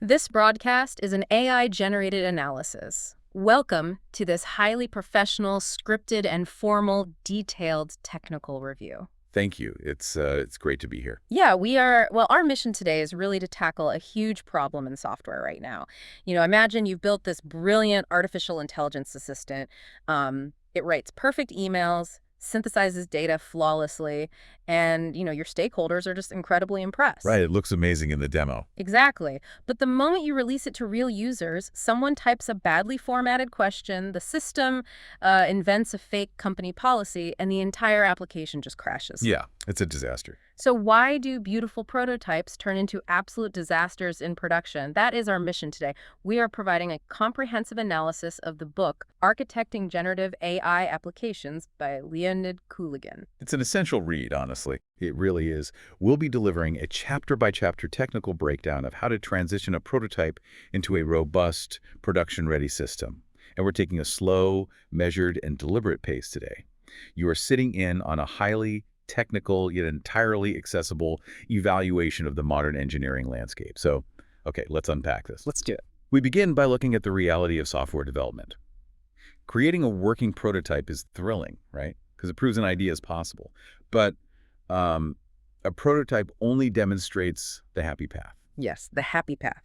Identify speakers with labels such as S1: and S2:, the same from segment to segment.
S1: This broadcast is an AI-generated analysis. Welcome to this highly professional, scripted, and formal, detailed technical review.
S2: Thank you. It's great to be here.
S1: Yeah, our mission today is really to tackle a huge problem in software right now. Imagine you've built this brilliant artificial intelligence assistant. It writes perfect emails, synthesizes data flawlessly, and, your stakeholders are just incredibly impressed.
S2: Right, it looks amazing in the demo.
S1: Exactly. But the moment you release it to real users, someone types a badly formatted question, the system invents a fake company policy, and the entire application just crashes.
S2: Yeah, it's a disaster.
S1: So why do beautiful prototypes turn into absolute disasters in production? That is our mission today. We are providing a comprehensive analysis of the book, Architecting Generative AI Applications by Leonid Kuligin.
S2: It's an essential read, honestly. It really is. We'll be delivering a chapter-by-chapter technical breakdown of how to transition a prototype into a robust, production-ready system. And we're taking a slow, measured, and deliberate pace today. You are sitting in on a highly technical, yet entirely accessible evaluation of the modern engineering landscape. So, okay, let's unpack this.
S1: Let's do it.
S2: We begin by looking at the reality of software development. Creating a working prototype is thrilling, right? Because it proves an idea is possible. But a prototype only demonstrates the happy path.
S1: Yes, the happy path,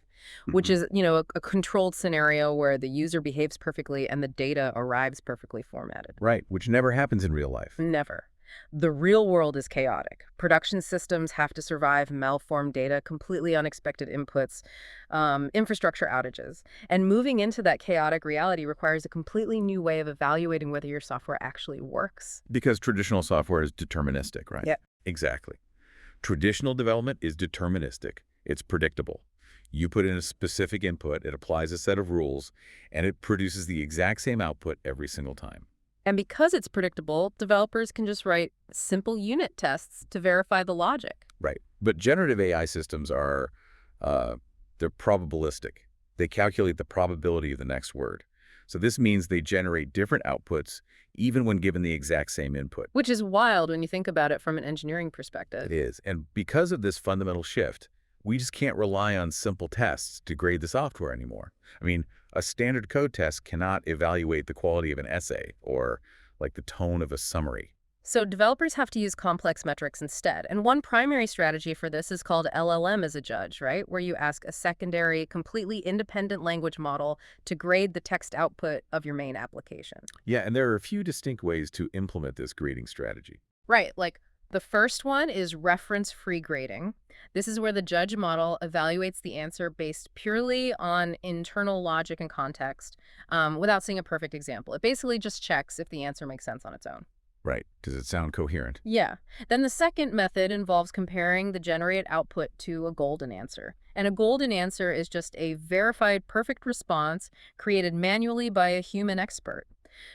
S1: which is, a controlled scenario where the user behaves perfectly and the data arrives perfectly formatted.
S2: Right, which never happens in real life.
S1: Never. The real world is chaotic. Production systems have to survive malformed data, completely unexpected inputs, infrastructure outages. And moving into that chaotic reality requires a completely new way of evaluating whether your software actually works.
S2: Because traditional software is deterministic, right?
S1: Yeah.
S2: Exactly. Traditional development is deterministic. It's predictable. You put in a specific input, it applies a set of rules, and it produces the exact same output every single time.
S1: And because it's predictable, developers can just write simple unit tests to verify the logic.
S2: Right. But generative AI systems are, they're probabilistic. They calculate the probability of the next word. So this means they generate different outputs even when given the exact same input.
S1: Which is wild when you think about it from an engineering perspective.
S2: It is. And because of this fundamental shift, we just can't rely on simple tests to grade the software anymore. I mean, a standard code test cannot evaluate the quality of an essay or like the tone of a summary.
S1: So developers have to use complex metrics instead. And one primary strategy for this is called LLM as a judge, right? Where you ask a secondary, completely independent language model to grade the text output of your main application.
S2: Yeah, and there are a few distinct ways to implement this grading strategy.
S1: Right, like the first one is reference-free grading. This is where the judge model evaluates the answer based purely on internal logic and context, without seeing a perfect example. It basically just checks if the answer makes sense on its own.
S2: Right. Does it sound coherent?
S1: Yeah. Then the second method involves comparing the generated output to a golden answer. And a golden answer is just a verified perfect response created manually by a human expert.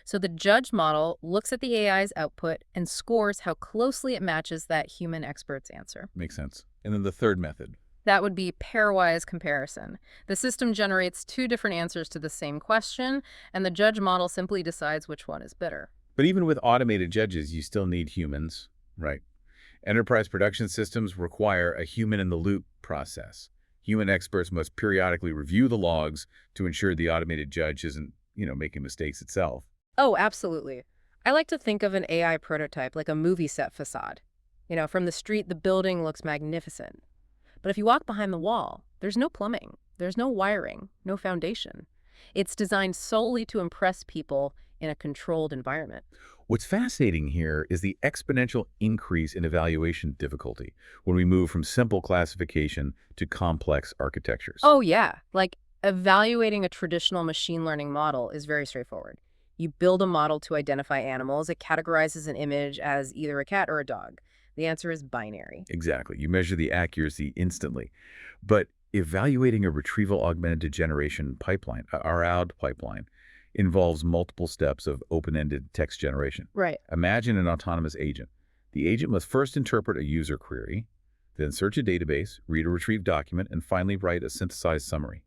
S1: So the judge model looks at the AI's output and scores how closely it matches that human expert's answer.
S2: Makes sense. And then the third method.
S1: That would be pairwise comparison. The system generates two different answers to the same question, and the judge model simply decides which one is better.
S2: But even with automated judges, you still need humans, right? Enterprise production systems require a human-in-the-loop process. Human experts must periodically review the logs to ensure the automated judge isn't, making mistakes itself.
S1: Oh, absolutely. I like to think of an AI prototype like a movie set facade. From the street, the building looks magnificent. But if you walk behind the wall, there's no plumbing, there's no wiring, no foundation. It's designed solely to impress people in a controlled environment.
S2: What's fascinating here is the exponential increase in evaluation difficulty when we move from simple classification to complex architectures.
S1: Oh, yeah. Like evaluating a traditional machine learning model is very straightforward. You build a model to identify animals. It categorizes an image as either a cat or a dog. The answer is binary.
S2: Exactly. You measure the accuracy instantly. But evaluating a retrieval augmented generation pipeline, a RAUD pipeline, involves multiple steps of open-ended text generation.
S1: Right.
S2: Imagine an autonomous agent. The agent must first interpret a user query, then search a database, read a retrieved document, and finally write a synthesized summary.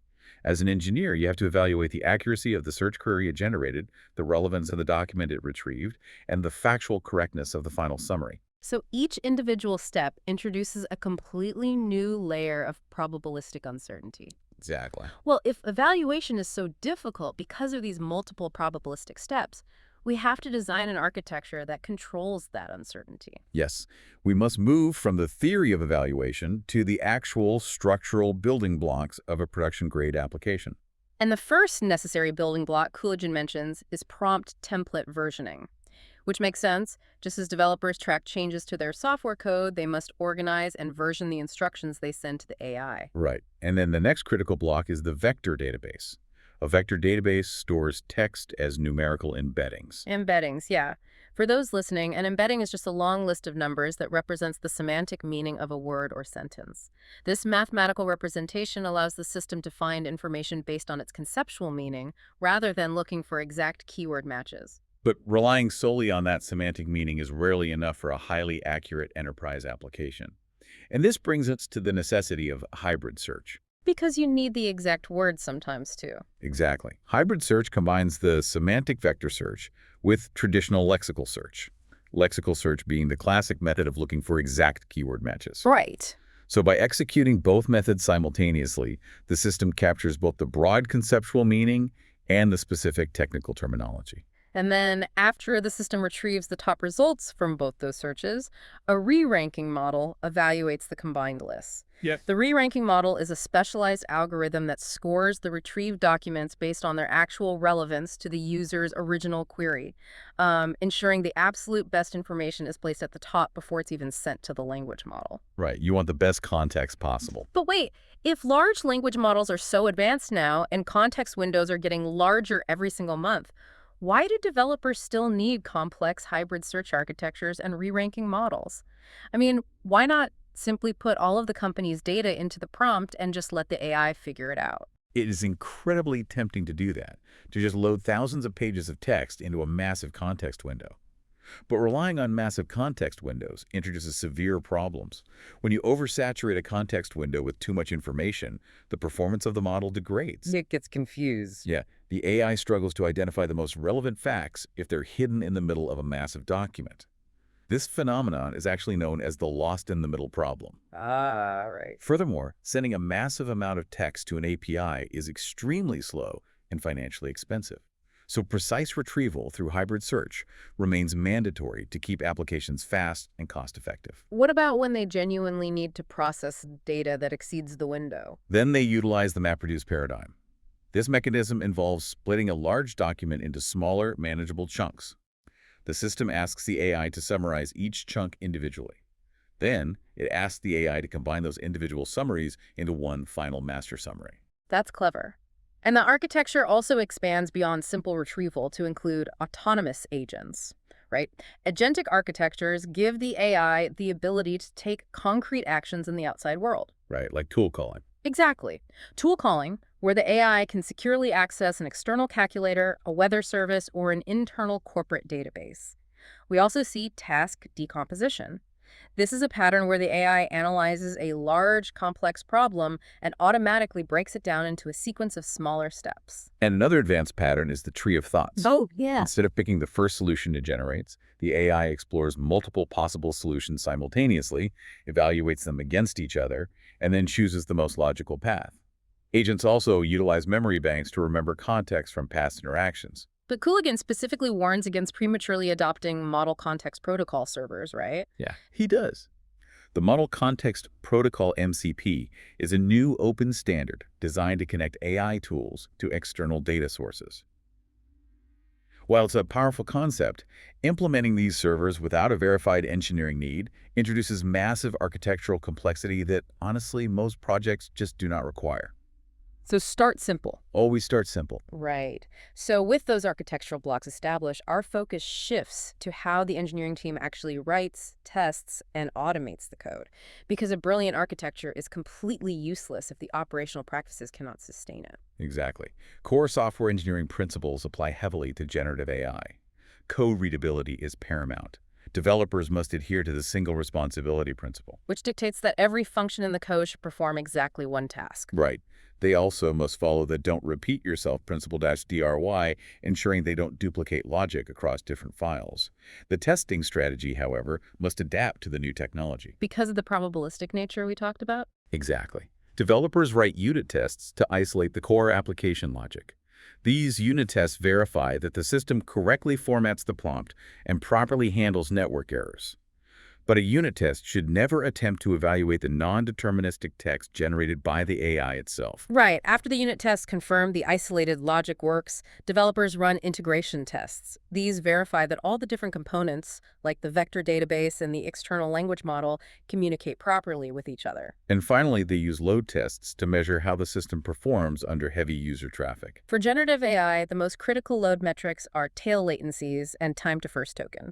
S2: As an engineer, you have to evaluate the accuracy of the search query it generated, the relevance of the document it retrieved, and the factual correctness of the final summary.
S1: So each individual step introduces a completely new layer of probabilistic uncertainty.
S2: Exactly.
S1: Well, if evaluation is so difficult because of these multiple probabilistic steps, we have to design an architecture that controls that uncertainty.
S2: Yes, we must move from the theory of evaluation to the actual structural building blocks of a production-grade application.
S1: And the first necessary building block Coolidge mentions is prompt template versioning, which makes sense. Just as developers track changes to their software code, they must organize and version the instructions they send to the AI.
S2: Right. And then the next critical block is the vector database. A vector database stores text as numerical embeddings.
S1: Embeddings, yeah. For those listening, an embedding is just a long list of numbers that represents the semantic meaning of a word or sentence. This mathematical representation allows the system to find information based on its conceptual meaning rather than looking for exact keyword matches.
S2: But relying solely on that semantic meaning is rarely enough for a highly accurate enterprise application. And this brings us to the necessity of hybrid search.
S1: Because you need the exact word sometimes, too.
S2: Exactly. Hybrid search combines the semantic vector search with traditional lexical search. Lexical search being the classic method of looking for exact keyword matches.
S1: Right.
S2: So by executing both methods simultaneously, the system captures both the broad conceptual meaning and the specific technical terminology.
S1: And then, after the system retrieves the top results from both those searches, a re-ranking model evaluates the combined lists.
S2: Yep.
S1: The re-ranking model is a specialized algorithm that scores the retrieved documents based on their actual relevance to the user's original query, ensuring the absolute best information is placed at the top before it's even sent to the language model.
S2: Right. You want the best context possible.
S1: But wait, if large language models are so advanced now and context windows are getting larger every single month, why do developers still need complex hybrid search architectures and re-ranking models? I mean, why not simply put all of the company's data into the prompt and just let the AI figure it out?
S2: It is incredibly tempting to do that, to just load thousands of pages of text into a massive context window. But relying on massive context windows introduces severe problems. When you oversaturate a context window with too much information, the performance of the model degrades.
S1: It gets confused.
S2: Yeah, the AI struggles to identify the most relevant facts if they're hidden in the middle of a massive document. This phenomenon is actually known as the lost-in-the-middle problem.
S1: Ah, right.
S2: Furthermore, sending a massive amount of text to an API is extremely slow and financially expensive. So precise retrieval through hybrid search remains mandatory to keep applications fast and cost-effective.
S1: What about when they genuinely need to process data that exceeds the window?
S2: Then they utilize the MapReduce paradigm. This mechanism involves splitting a large document into smaller, manageable chunks. The system asks the AI to summarize each chunk individually. Then, it asks the AI to combine those individual summaries into one final master summary.
S1: That's clever. And the architecture also expands beyond simple retrieval to include autonomous agents, right? Agentic architectures give the AI the ability to take concrete actions in the outside world.
S2: Right, like tool calling.
S1: Exactly. Tool calling, where the AI can securely access an external calculator, a weather service, or an internal corporate database. We also see task decomposition. This is a pattern where the AI analyzes a large, complex problem and automatically breaks it down into a sequence of smaller steps.
S2: And another advanced pattern is the tree of thoughts.
S1: Oh, yeah.
S2: Instead of picking the first solution it generates, the AI explores multiple possible solutions simultaneously, evaluates them against each other, and then chooses the most logical path. Agents also utilize memory banks to remember context from past interactions.
S1: But Cooligan specifically warns against prematurely adopting model context protocol servers, right?
S2: Yeah, he does. The Model Context Protocol MCP is a new open standard designed to connect AI tools to external data sources. While it's a powerful concept, implementing these servers without a verified engineering need introduces massive architectural complexity that, honestly, most projects just do not require.
S1: So start simple.
S2: Always start simple.
S1: Right. So with those architectural blocks established, our focus shifts to how the engineering team actually writes, tests, and automates the code. Because a brilliant architecture is completely useless if the operational practices cannot sustain it.
S2: Exactly. Core software engineering principles apply heavily to generative AI. Code readability is paramount. Developers must adhere to the single responsibility principle.
S1: Which dictates that every function in the code should perform exactly one task.
S2: Right. They also must follow the don't repeat yourself principle-DRY, ensuring they don't duplicate logic across different files. The testing strategy, however, must adapt to the new technology.
S1: Because of the probabilistic nature we talked about?
S2: Exactly. Developers write unit tests to isolate the core application logic. These unit tests verify that the system correctly formats the prompt and properly handles network errors. But a unit test should never attempt to evaluate the non-deterministic text generated by the AI itself.
S1: Right. After the unit tests confirm the isolated logic works, developers run integration tests. These verify that all the different components, like the vector database and the external language model, communicate properly with each other.
S2: And finally, they use load tests to measure how the system performs under heavy user traffic.
S1: For generative AI, the most critical load metrics are tail latencies and time to first token.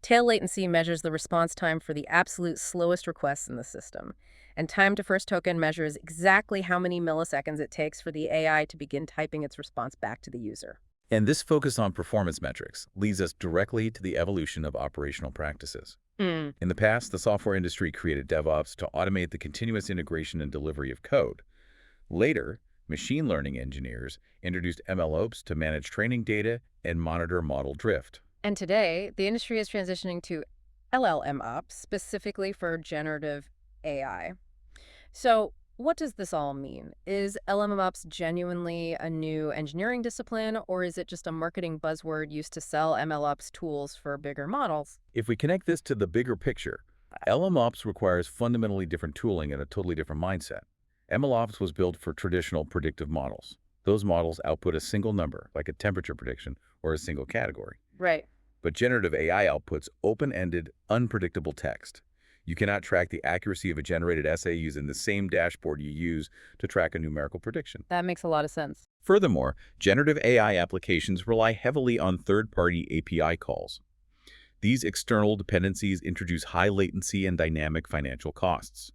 S1: Tail latency measures the response time for the absolute slowest requests in the system, and time to first token measures exactly how many milliseconds it takes for the AI to begin typing its response back to the user.
S2: And this focus on performance metrics leads us directly to the evolution of operational practices.
S1: Mm.
S2: In the past, the software industry created DevOps to automate the continuous integration and delivery of code. Later, machine learning engineers introduced MLOps to manage training data and monitor model drift.
S1: And today, the industry is transitioning to LLM ops, specifically for generative AI. So, what does this all mean? Is LLM ops genuinely a new engineering discipline, or is it just a marketing buzzword used to sell MLOps tools for bigger models?
S2: If we connect this to the bigger picture, LMOps requires fundamentally different tooling and a totally different mindset. MLOps was built for traditional predictive models. Those models output a single number, like a temperature prediction or a single category.
S1: Right.
S2: But generative AI outputs open-ended, unpredictable text. You cannot track the accuracy of a generated essay using the same dashboard you use to track a numerical prediction.
S1: That makes a lot of sense.
S2: Furthermore, generative AI applications rely heavily on third-party API calls. These external dependencies introduce high latency and dynamic financial costs.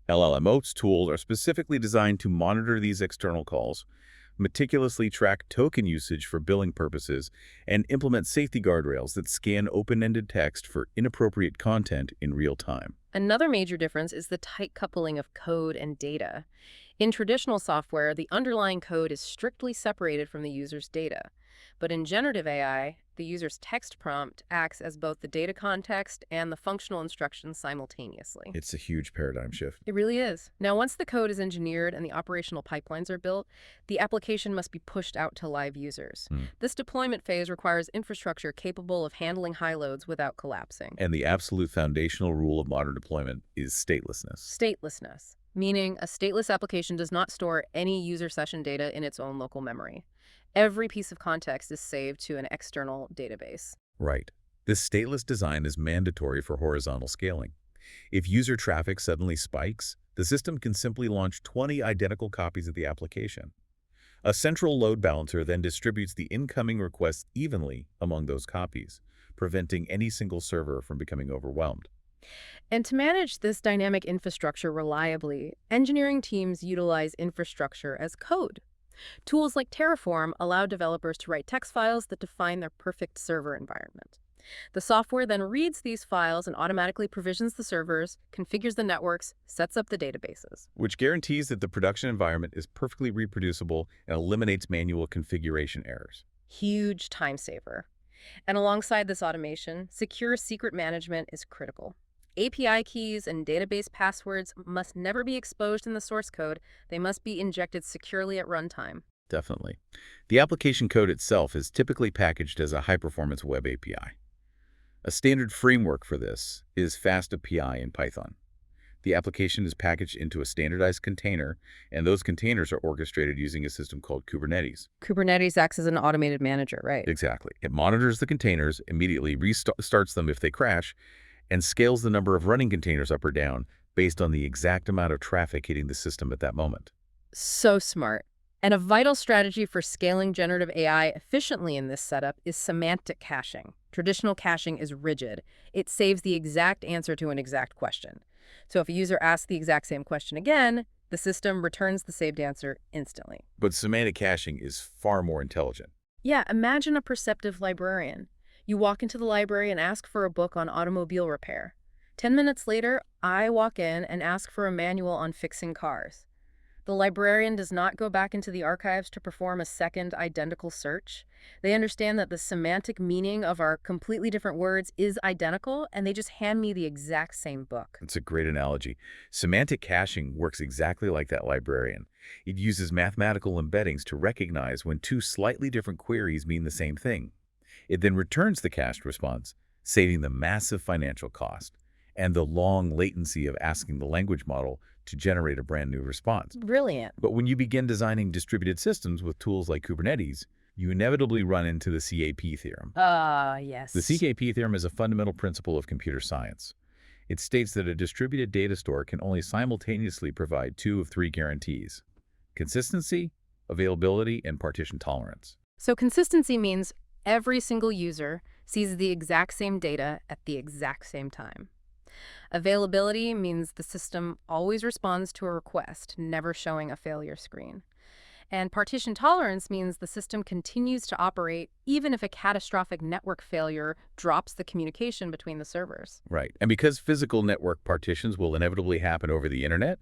S2: LLMOps tools are specifically designed to monitor these external calls, meticulously track token usage for billing purposes, and implement safety guardrails that scan open-ended text for inappropriate content in real time.
S1: Another major difference is the tight coupling of code and data. In traditional software, the underlying code is strictly separated from the user's data. But in generative AI, the user's text prompt acts as both the data context and the functional instructions simultaneously.
S2: It's a huge paradigm shift.
S1: It really is. Now, once the code is engineered and the operational pipelines are built, the application must be pushed out to live users. This deployment phase requires infrastructure capable of handling high loads without collapsing.
S2: And the absolute foundational rule of modern deployment is statelessness.
S1: Statelessness, meaning a stateless application does not store any user session data in its own local memory. Every piece of context is saved to an external database.
S2: Right. This stateless design is mandatory for horizontal scaling. If user traffic suddenly spikes, the system can simply launch 20 identical copies of the application. A central load balancer then distributes the incoming requests evenly among those copies, preventing any single server from becoming overwhelmed.
S1: And to manage this dynamic infrastructure reliably, engineering teams utilize infrastructure as code. Tools like Terraform allow developers to write text files that define their perfect server environment. The software then reads these files and automatically provisions the servers, configures the networks, sets up the databases.
S2: Which guarantees that the production environment is perfectly reproducible and eliminates manual configuration errors.
S1: Huge time saver. And alongside this automation, secure secret management is critical. API keys and database passwords must never be exposed in the source code. They must be injected securely at runtime.
S2: Definitely. The application code itself is typically packaged as a high-performance web API. A standard framework for this is FastAPI in Python. The application is packaged into a standardized container, and those containers are orchestrated using a system called Kubernetes.
S1: Kubernetes acts as an automated manager, right?
S2: Exactly. It monitors the containers, immediately restarts them if they crash, and scales the number of running containers up or down based on the exact amount of traffic hitting the system at that moment.
S1: So smart. And a vital strategy for scaling generative AI efficiently in this setup is semantic caching. Traditional caching is rigid. It saves the exact answer to an exact question. So if a user asks the exact same question again, the system returns the saved answer instantly.
S2: But semantic caching is far more intelligent.
S1: Yeah, imagine a perceptive librarian. You walk into the library and ask for a book on automobile repair. 10 minutes later, I walk in and ask for a manual on fixing cars. The librarian does not go back into the archives to perform a second identical search. They understand that the semantic meaning of our completely different words is identical, and they just hand me the exact same book.
S2: It's a great analogy. Semantic caching works exactly like that librarian. It uses mathematical embeddings to recognize when two slightly different queries mean the same thing. It then returns the cached response, saving the massive financial cost and the long latency of asking the language model to generate a brand new response.
S1: Brilliant.
S2: But when you begin designing distributed systems with tools like Kubernetes, you inevitably run into the CAP theorem.
S1: Ah,
S2: The
S1: yes.
S2: CAP theorem is a fundamental principle of computer science. It states that a distributed data store can only simultaneously provide two of three guarantees: consistency, availability, and partition tolerance.
S1: So consistency means every single user sees the exact same data at the exact same time. Availability means the system always responds to a request, never showing a failure screen. And partition tolerance means the system continues to operate even if a catastrophic network failure drops the communication between the servers.
S2: Right. And because physical network partitions will inevitably happen over the internet,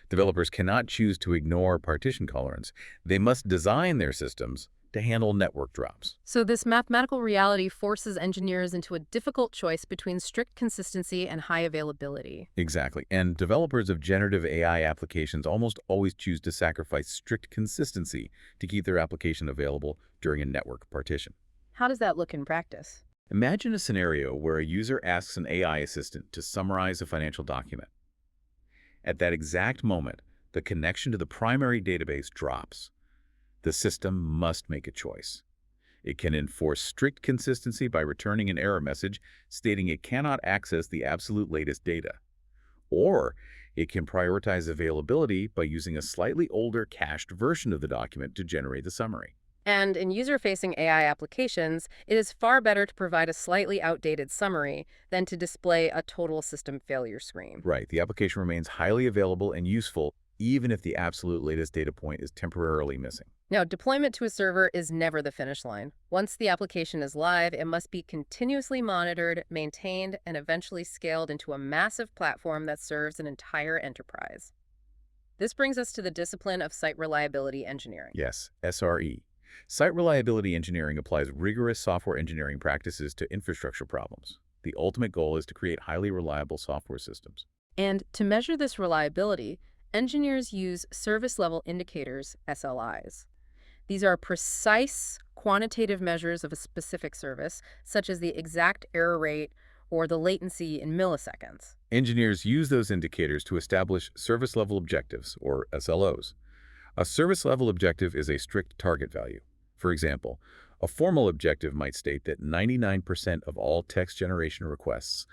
S2: developers cannot choose to ignore partition tolerance. They must design their systems to handle network drops.
S1: So this mathematical reality forces engineers into a difficult choice between strict consistency and high availability.
S2: Exactly. And developers of generative AI applications almost always choose to sacrifice strict consistency to keep their application available during a network partition.
S1: How does that look in practice?
S2: Imagine a scenario where a user asks an AI assistant to summarize a financial document. At that exact moment, the connection to the primary database drops. The system must make a choice. It can enforce strict consistency by returning an error message stating it cannot access the absolute latest data. Or it can prioritize availability by using a slightly older cached version of the document to generate the summary.
S1: And in user-facing AI applications, it is far better to provide a slightly outdated summary than to display a total system failure screen.
S2: Right, the application remains highly available and useful even if the absolute latest data point is temporarily missing.
S1: Now, deployment to a server is never the finish line. Once the application is live, it must be continuously monitored, maintained, and eventually scaled into a massive platform that serves an entire enterprise. This brings us to the discipline of site reliability engineering.
S2: Yes, SRE. Site reliability engineering applies rigorous software engineering practices to infrastructure problems. The ultimate goal is to create highly reliable software systems.
S1: And to measure this reliability, engineers use service level indicators, SLIs. These are precise quantitative measures of a specific service, such as the exact error rate or the latency in milliseconds.
S2: Engineers use those indicators to establish service level objectives, or SLOs. A service level objective is a strict target value. For example, a formal objective might state that 99% of all text generation requests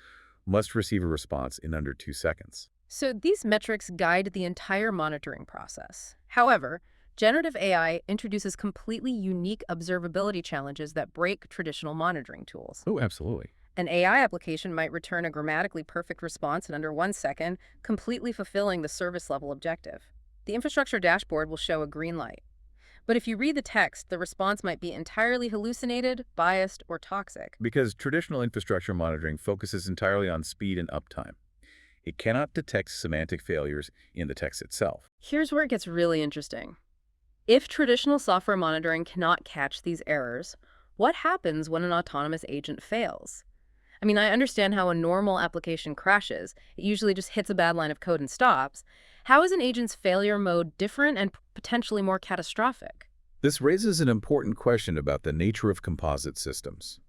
S2: must receive a response in under 2 seconds.
S1: So these metrics guide the entire monitoring process. However, generative AI introduces completely unique observability challenges that break traditional monitoring tools.
S2: Oh, absolutely.
S1: An AI application might return a grammatically perfect response in under 1 second, completely fulfilling the service level objective. The infrastructure dashboard will show a green light. But if you read the text, the response might be entirely hallucinated, biased, or toxic.
S2: Because traditional infrastructure monitoring focuses entirely on speed and uptime. It cannot detect semantic failures in the text itself.
S1: Here's where it gets really interesting. If traditional software monitoring cannot catch these errors, what happens when an autonomous agent fails? I understand how a normal application crashes. It usually just hits a bad line of code and stops. How is an agent's failure mode different and potentially more catastrophic?
S2: This raises an important question about the nature of composite systems.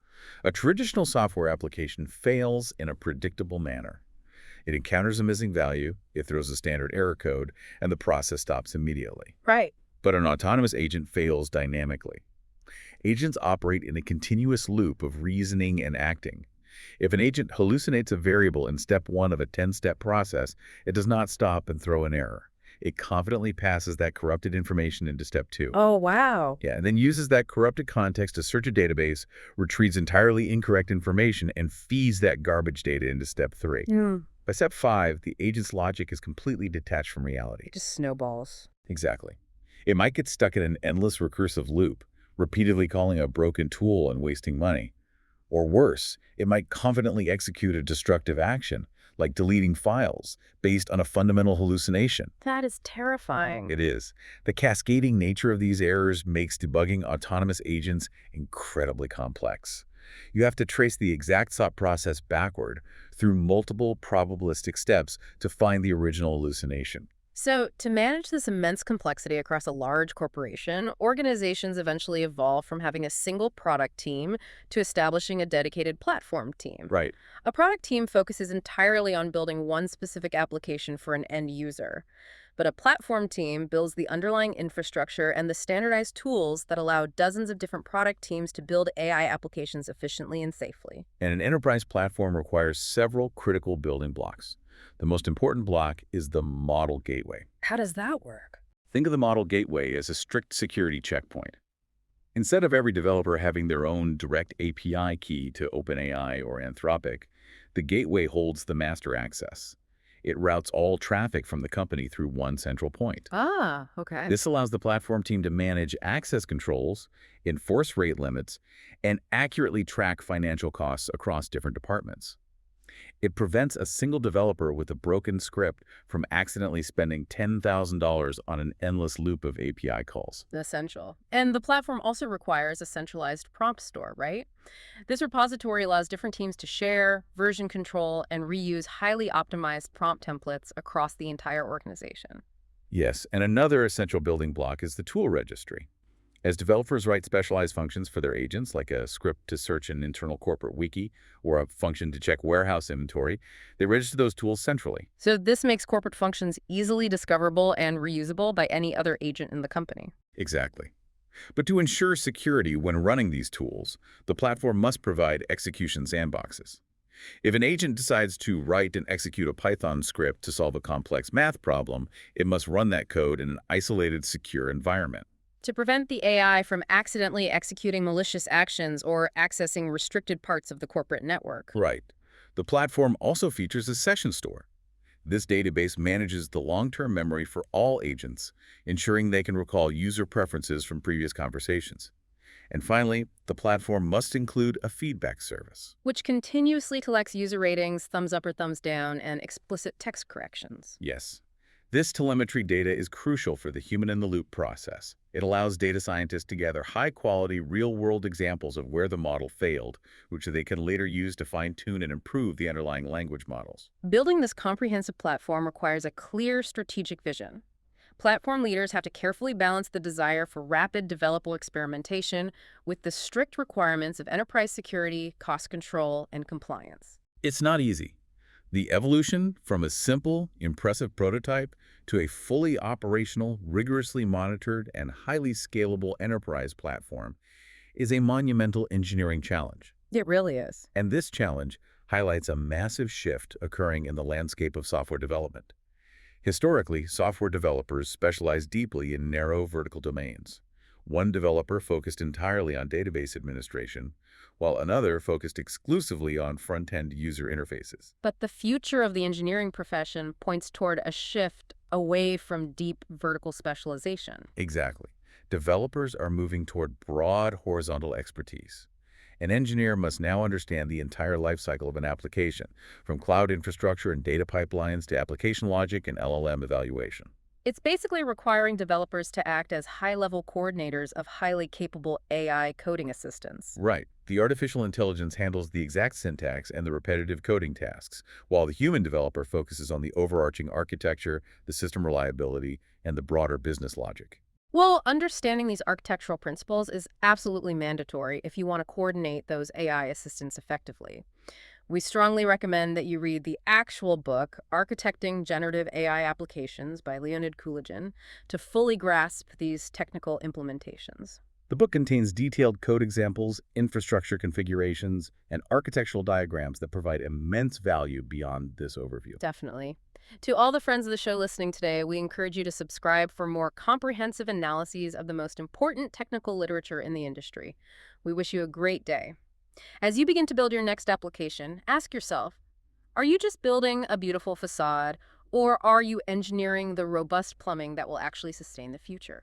S2: A traditional software application fails in a predictable manner. It encounters a missing value, it throws a standard error code, and the process stops immediately.
S1: Right.
S2: But an autonomous agent fails dynamically. Agents operate in a continuous loop of reasoning and acting. If an agent hallucinates a variable in step 1 of a 10-step process, it does not stop and throw an error. It confidently passes that corrupted information into step 2.
S1: Oh, wow.
S2: Yeah, and then uses that corrupted context to search a database, retrieves entirely incorrect information, and feeds that garbage data into step 3. By step 5, the agent's logic is completely detached from reality.
S1: It just snowballs.
S2: Exactly. It might get stuck in an endless recursive loop, repeatedly calling a broken tool and wasting money. Or worse, it might confidently execute a destructive action, like deleting files based on a fundamental hallucination.
S1: That is terrifying.
S2: It is. The cascading nature of these errors makes debugging autonomous agents incredibly complex. You have to trace the exact thought process backward through multiple probabilistic steps to find the original hallucination.
S1: So, to manage this immense complexity across a large corporation, organizations eventually evolve from having a single product team to establishing a dedicated platform team.
S2: Right.
S1: A product team focuses entirely on building one specific application for an end user, but a platform team builds the underlying infrastructure and the standardized tools that allow dozens of different product teams to build AI applications efficiently and safely.
S2: And an enterprise platform requires several critical building blocks. The most important block is the model gateway.
S1: How does that work?
S2: Think of the model gateway as a strict security checkpoint. Instead of every developer having their own direct API key to OpenAI or Anthropic, the gateway holds the master access. It routes all traffic from the company through one central point.
S1: Ah, okay.
S2: This allows the platform team to manage access controls, enforce rate limits, and accurately track financial costs across different departments. It prevents a single developer with a broken script from accidentally spending $10,000 on an endless loop of API calls.
S1: Essential. And the platform also requires a centralized prompt store, right? This repository allows different teams to share, version control, and reuse highly optimized prompt templates across the entire organization.
S2: Yes, and another essential building block is the tool registry. As developers write specialized functions for their agents, like a script to search an internal corporate wiki or a function to check warehouse inventory, they register those tools centrally.
S1: So this makes corporate functions easily discoverable and reusable by any other agent in the company.
S2: Exactly. But to ensure security when running these tools, the platform must provide execution sandboxes. If an agent decides to write and execute a Python script to solve a complex math problem, it must run that code in an isolated, secure environment.
S1: To prevent the AI from accidentally executing malicious actions or accessing restricted parts of the corporate network.
S2: Right. The platform also features a session store. This database manages the long-term memory for all agents, ensuring they can recall user preferences from previous conversations. And finally, the platform must include a feedback service.
S1: Which continuously collects user ratings, thumbs up or thumbs down, and explicit text corrections.
S2: Yes. This telemetry data is crucial for the human-in-the-loop process. It allows data scientists to gather high-quality, real-world examples of where the model failed, which they can later use to fine-tune and improve the underlying language models.
S1: Building this comprehensive platform requires a clear strategic vision. Platform leaders have to carefully balance the desire for rapid developable experimentation with the strict requirements of enterprise security, cost control, and compliance.
S2: It's not easy. The evolution from a simple, impressive prototype to a fully operational, rigorously monitored, and highly scalable enterprise platform is a monumental engineering challenge.
S1: It really is.
S2: And this challenge highlights a massive shift occurring in the landscape of software development. Historically, software developers specialized deeply in narrow vertical domains. One developer focused entirely on database administration, while another focused exclusively on front-end user interfaces.
S1: But the future of the engineering profession points toward a shift away from deep vertical specialization.
S2: Exactly. Developers are moving toward broad horizontal expertise. An engineer must now understand the entire lifecycle of an application, from cloud infrastructure and data pipelines to application logic and LLM evaluation.
S1: It's basically requiring developers to act as high-level coordinators of highly capable AI coding assistants.
S2: Right. The artificial intelligence handles the exact syntax and the repetitive coding tasks, while the human developer focuses on the overarching architecture, the system reliability, and the broader business logic.
S1: Well, understanding these architectural principles is absolutely mandatory if you want to coordinate those AI assistants effectively. We strongly recommend that you read the actual book, Architecting Generative AI Applications by Leonid Kulagin, to fully grasp these technical implementations.
S2: The book contains detailed code examples, infrastructure configurations, and architectural diagrams that provide immense value beyond this overview.
S1: Definitely. To all the friends of the show listening today, we encourage you to subscribe for more comprehensive analyses of the most important technical literature in the industry. We wish you a great day. As you begin to build your next application, ask yourself, are you just building a beautiful facade, or are you engineering the robust plumbing that will actually sustain the future?